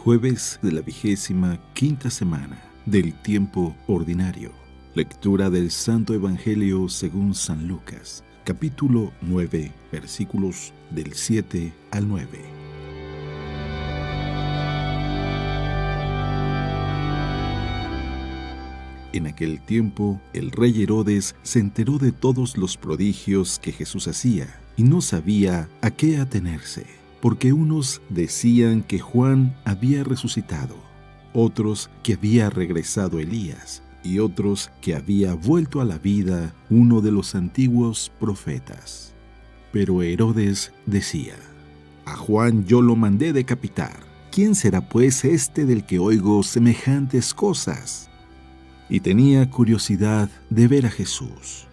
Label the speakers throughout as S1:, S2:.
S1: Jueves de la 25ª semana del tiempo ordinario. Lectura del Santo Evangelio según San Lucas, capítulo 9, versículos del 7 al 9. En aquel tiempo, el rey Herodes se enteró de todos los prodigios que Jesús hacía y no sabía a qué atenerse, porque unos decían que Juan había resucitado, otros que había regresado Elías y otros que había vuelto a la vida uno de los antiguos profetas. Pero Herodes decía: a Juan yo lo mandé decapitar. ¿Quién será pues este del que oigo semejantes cosas? Y tenía curiosidad de ver a Jesús.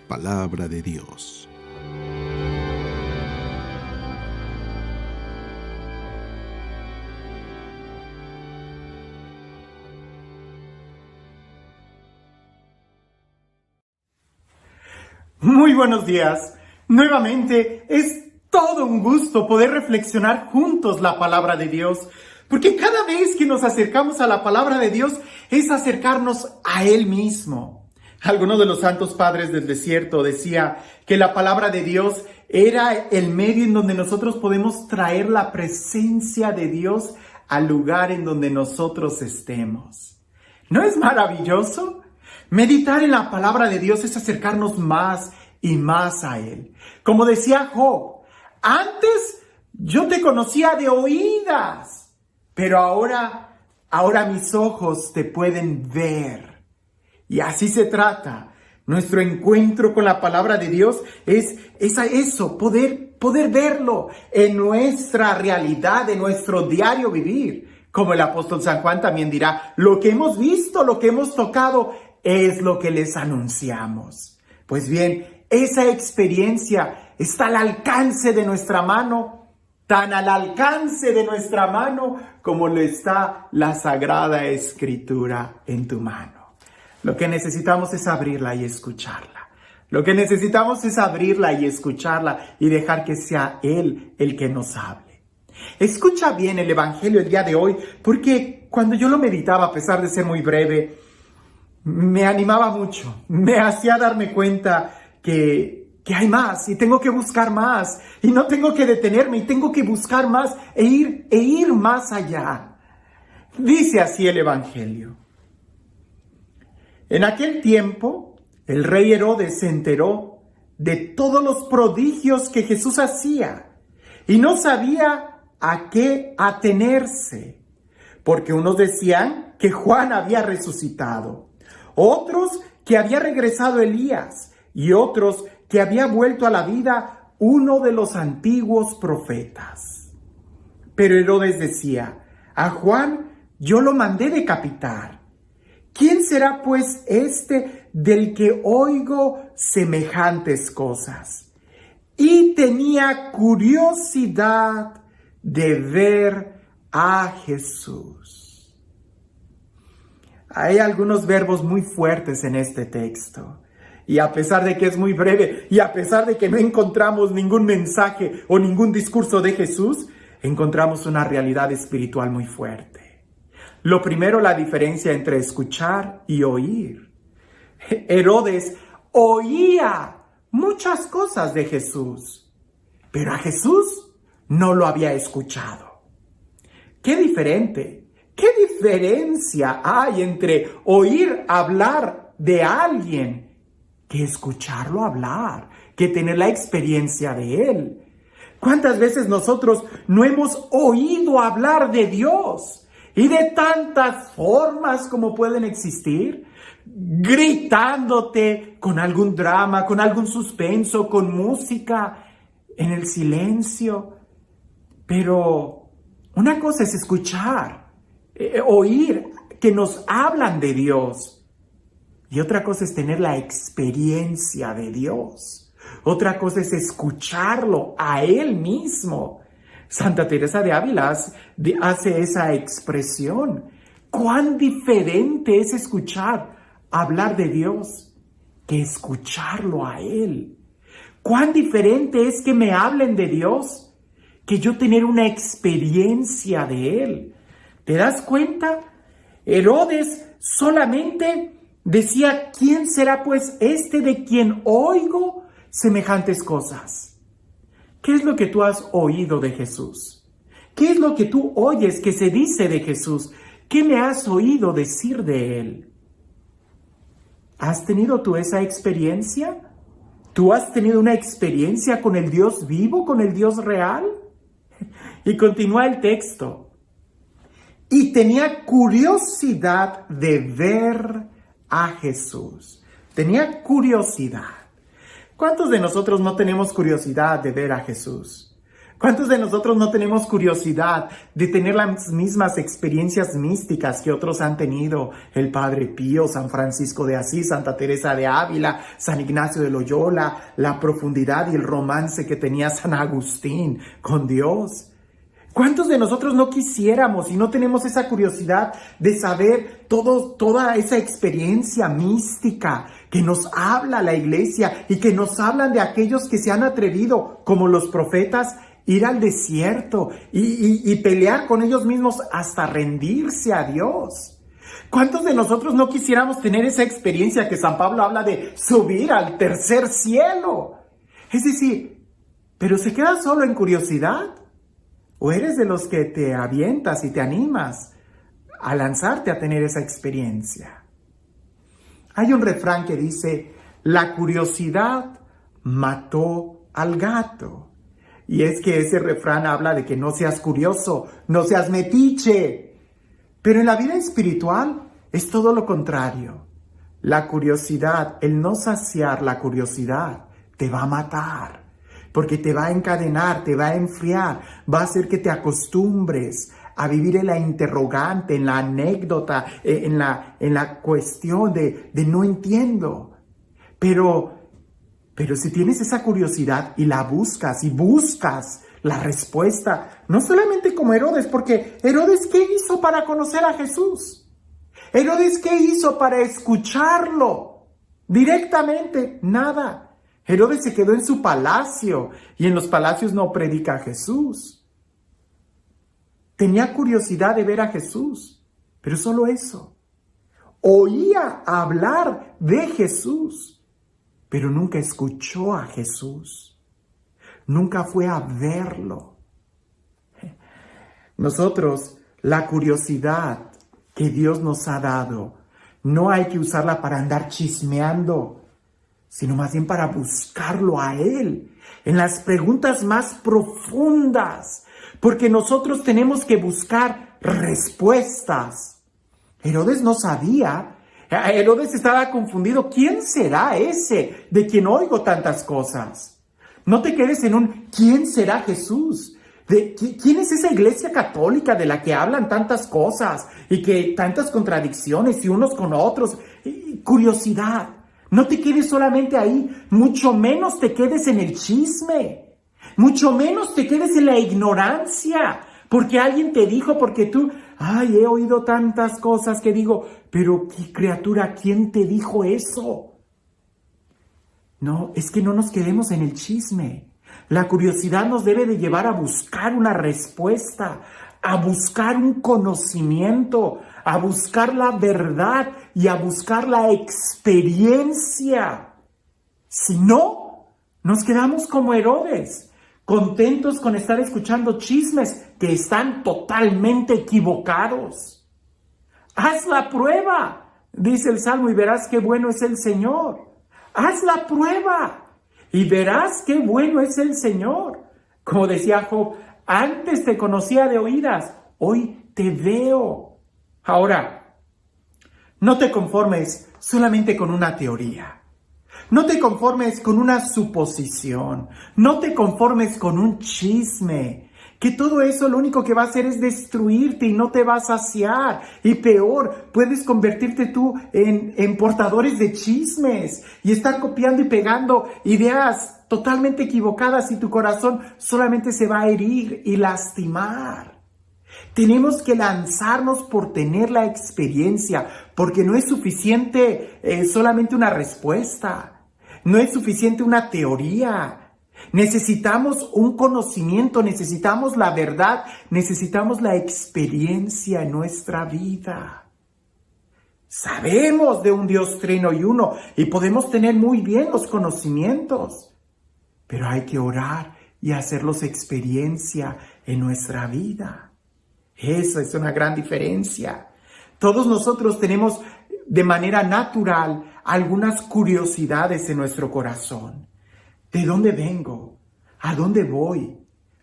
S1: Palabra de Dios.
S2: Muy buenos días. Nuevamente es todo un gusto poder reflexionar juntos la palabra de Dios, porque cada vez que nos acercamos a la palabra de Dios es acercarnos a Él mismo. Alguno de los santos padres del desierto decía que la palabra de Dios era el medio en donde nosotros podemos traer la presencia de Dios al lugar en donde nosotros estemos. ¿No es maravilloso? Meditar en la palabra de Dios es acercarnos más y más a Él. Como decía Job, antes yo te conocía de oídas, pero ahora mis ojos te pueden ver. Y así se trata. Nuestro encuentro con la palabra de Dios es eso, poder verlo en nuestra realidad, en nuestro diario vivir. Como el apóstol San Juan también dirá, lo que hemos visto, lo que hemos tocado, es lo que les anunciamos. Pues bien, esa experiencia está al alcance de nuestra mano, tan al alcance de nuestra mano como lo está la Sagrada Escritura en tu mano. Lo que necesitamos es abrirla y escucharla. Lo que necesitamos es abrirla y escucharla y dejar que sea Él el que nos hable. Escucha bien el Evangelio el día de hoy, porque cuando yo lo meditaba, a pesar de ser muy breve, me animaba mucho, me hacía darme cuenta que hay más y tengo que buscar más y no tengo que detenerme y tengo que buscar más e ir más allá. Dice así el Evangelio. En aquel tiempo, el rey Herodes se enteró de todos los prodigios que Jesús hacía y no sabía a qué atenerse, porque unos decían que Juan había resucitado, otros que había regresado Elías y otros que había vuelto a la vida uno de los antiguos profetas. Pero Herodes decía: a Juan yo lo mandé decapitar. ¿Quién será pues este del que oigo semejantes cosas? Y tenía curiosidad de ver a Jesús. Hay algunos verbos muy fuertes en este texto. Y a pesar de que es muy breve, y a pesar de que no encontramos ningún mensaje o ningún discurso de Jesús, encontramos una realidad espiritual muy fuerte. Lo primero, la diferencia entre escuchar y oír. Herodes oía muchas cosas de Jesús, pero a Jesús no lo había escuchado. ¡Qué diferencia hay entre oír hablar de alguien que escucharlo hablar, que tener la experiencia de Él? ¿Cuántas veces nosotros no hemos oído hablar de Dios? Y de tantas formas como pueden existir, gritándote con algún drama, con algún suspenso, con música, en el silencio. Pero una cosa es escuchar, oír que nos hablan de Dios. Y otra cosa es tener la experiencia de Dios. Otra cosa es escucharlo a Él mismo. Santa Teresa de Ávila hace esa expresión. ¿Cuán diferente es escuchar hablar de Dios que escucharlo a Él? ¿Cuán diferente es que me hablen de Dios que yo tener una experiencia de Él. ¿Te das cuenta? Herodes solamente decía, ¿quién será pues este de quien oigo semejantes cosas? ¿Qué es lo que tú has oído de Jesús? ¿Qué es lo que tú oyes que se dice de Jesús? ¿Qué me has oído decir de Él? ¿Has tenido tú esa experiencia? ¿Tú has tenido una experiencia con el Dios vivo, con el Dios real? Y continúa el texto. Y tenía curiosidad de ver a Jesús. Tenía curiosidad. ¿Cuántos de nosotros no tenemos curiosidad de ver a Jesús? ¿Cuántos de nosotros no tenemos curiosidad de tener las mismas experiencias místicas que otros han tenido? El Padre Pío, San Francisco de Asís, Santa Teresa de Ávila, San Ignacio de Loyola, la profundidad y el romance que tenía San Agustín con Dios. ¿Cuántos de nosotros no quisiéramos y no tenemos esa curiosidad de saber toda esa experiencia mística que nos habla la Iglesia y que nos hablan de aquellos que se han atrevido, como los profetas, ir al desierto y pelear con ellos mismos hasta rendirse a Dios? ¿Cuántos de nosotros no quisiéramos tener esa experiencia que San Pablo habla de subir al tercer cielo? Es decir, ¿pero se queda solo en curiosidad? ¿O eres de los que te avientas y te animas a lanzarte a tener esa experiencia? Hay un refrán que dice, la curiosidad mató al gato. Y es que ese refrán habla de que no seas curioso, no seas metiche. Pero en la vida espiritual es todo lo contrario. La curiosidad, el no saciar la curiosidad, te va a matar. Porque te va a encadenar, te va a enfriar, va a hacer que te acostumbres a vivir en la interrogante, en la anécdota, en la cuestión de no entiendo. Pero si tienes esa curiosidad y la buscas y buscas la respuesta, no solamente como Herodes, porque Herodes, ¿qué hizo para conocer a Jesús? Herodes, ¿qué hizo para escucharlo directamente? Nada. Herodes se quedó en su palacio y en los palacios no predica a Jesús. Tenía curiosidad de ver a Jesús, pero solo eso. Oía hablar de Jesús, pero nunca escuchó a Jesús. Nunca fue a verlo. Nosotros, la curiosidad que Dios nos ha dado, no hay que usarla para andar chismeando, sino más bien para buscarlo a Él, en las preguntas más profundas, porque nosotros tenemos que buscar respuestas. Herodes no sabía, Herodes estaba confundido. ¿Quién será ese de quien oigo tantas cosas? No te quedes en un ¿quién será Jesús? ¿Quién es esa iglesia católica de la que hablan tantas cosas y que tantas contradicciones y unos con otros? Curiosidad. No te quedes solamente ahí, mucho menos te quedes en el chisme, mucho menos te quedes en la ignorancia, porque alguien te dijo, porque tú, he oído tantas cosas que digo, pero qué criatura, ¿quién te dijo eso? No, es que no nos quedemos en el chisme. La curiosidad nos debe de llevar a buscar una respuesta, a buscar un conocimiento, a buscar la verdad y a buscar la experiencia. Si no, nos quedamos como Herodes, contentos con estar escuchando chismes que están totalmente equivocados. Haz la prueba, dice el Salmo, y verás qué bueno es el Señor. Haz la prueba y verás qué bueno es el Señor. Como decía Job, antes te conocía de oídas, hoy te veo. Ahora, no te conformes solamente con una teoría. No te conformes con una suposición. No te conformes con un chisme. Que todo eso lo único que va a hacer es destruirte y no te va a saciar. Y peor, puedes convertirte tú en portadores de chismes y estar copiando y pegando ideas totalmente equivocadas y tu corazón solamente se va a herir y lastimar. Tenemos que lanzarnos por tener la experiencia, porque no es suficiente solamente una respuesta, no es suficiente una teoría. Necesitamos un conocimiento, necesitamos la verdad, necesitamos la experiencia en nuestra vida. Sabemos de un Dios trino y uno y podemos tener muy bien los conocimientos, pero hay que orar y hacerlos experiencia en nuestra vida. Esa es una gran diferencia. Todos nosotros tenemos de manera natural algunas curiosidades en nuestro corazón. ¿De dónde vengo? ¿A dónde voy?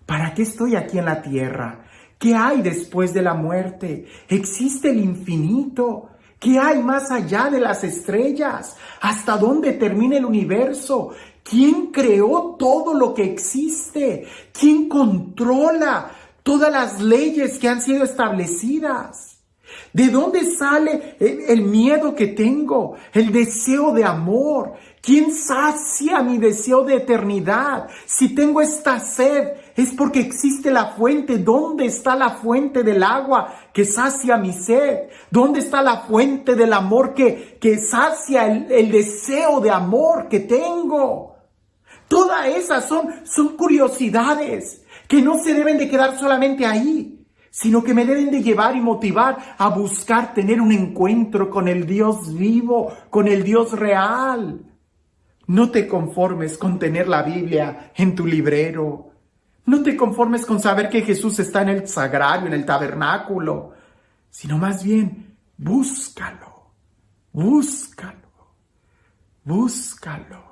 S2: ¿Para qué estoy aquí en la tierra? ¿Qué hay después de la muerte? ¿Existe el infinito? ¿Qué hay más allá de las estrellas? ¿Hasta dónde termina el universo? ¿Quién creó todo lo que existe? ¿Quién controla todas las leyes que han sido establecidas? ¿De dónde sale el miedo que tengo? El deseo de amor. ¿Quién sacia mi deseo de eternidad? Si tengo esta sed, es porque existe la fuente. ¿Dónde está la fuente del agua que sacia mi sed? ¿Dónde está la fuente del amor que sacia el deseo de amor que tengo? Todas esas son curiosidades que no se deben de quedar solamente ahí, sino que me deben de llevar y motivar a buscar tener un encuentro con el Dios vivo, con el Dios real. No te conformes con tener la Biblia en tu librero. No te conformes con saber que Jesús está en el sagrario, en el tabernáculo, sino más bien búscalo, búscalo, búscalo.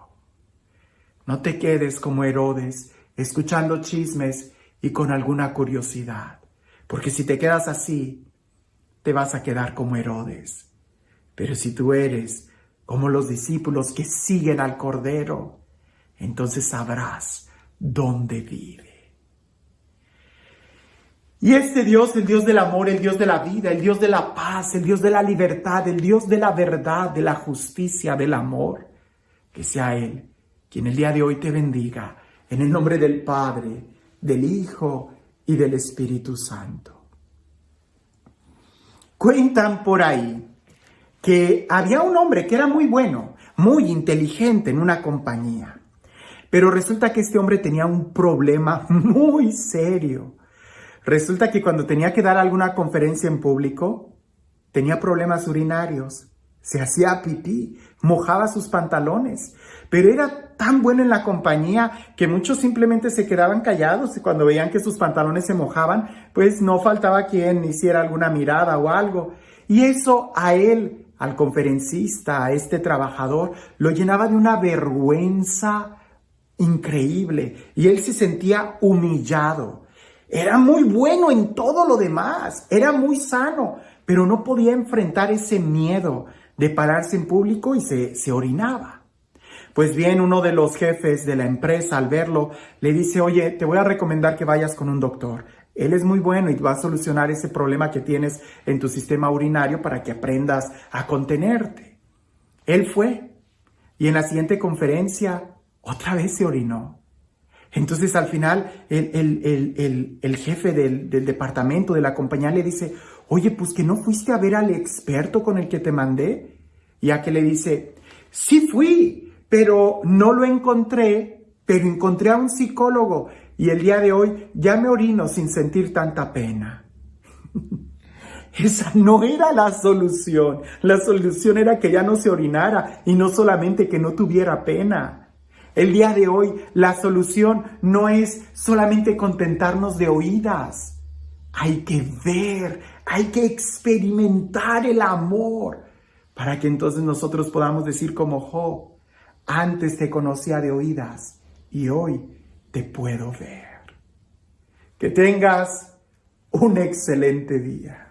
S2: No te quedes como Herodes, escuchando chismes y con alguna curiosidad, porque si te quedas así, te vas a quedar como Herodes. Pero si tú eres como los discípulos que siguen al Cordero, entonces sabrás dónde vive. Y este Dios, el Dios del amor, el Dios de la vida, el Dios de la paz, el Dios de la libertad, el Dios de la verdad, de la justicia, del amor, que sea Él quien el día de hoy te bendiga, en el nombre del Padre, del Hijo y del Espíritu Santo. Cuentan por ahí que había un hombre que era muy bueno, muy inteligente en una compañía. Pero resulta que este hombre tenía un problema muy serio. Resulta que cuando tenía que dar alguna conferencia en público, tenía problemas urinarios. Se hacía pipí, mojaba sus pantalones. Pero era tan bueno en la compañía que muchos simplemente se quedaban callados y cuando veían que sus pantalones se mojaban, pues no faltaba quien hiciera alguna mirada o algo. Y eso a él, al conferencista, a este trabajador, lo llenaba de una vergüenza increíble y él se sentía humillado. Era muy bueno en todo lo demás, era muy sano, pero no podía enfrentar ese miedo de pararse en público y se orinaba. Pues bien, uno de los jefes de la empresa al verlo le dice, oye, te voy a recomendar que vayas con un doctor. Él es muy bueno y va a solucionar ese problema que tienes en tu sistema urinario para que aprendas a contenerte. Él fue y en la siguiente conferencia otra vez se orinó. Entonces al final el jefe del departamento de la compañía le dice, oye, pues que no fuiste a ver al experto con el que te mandé. Y a que le dice, sí fui, pero no lo encontré, pero encontré a un psicólogo y el día de hoy ya me orino sin sentir tanta pena. Esa no era la solución. La solución era que ya no se orinara y no solamente que no tuviera pena. El día de hoy la solución no es solamente contentarnos de oídas. Hay que ver, hay que experimentar el amor para que entonces nosotros podamos decir como Job, antes te conocía de oídas y hoy te puedo ver. Que tengas un excelente día.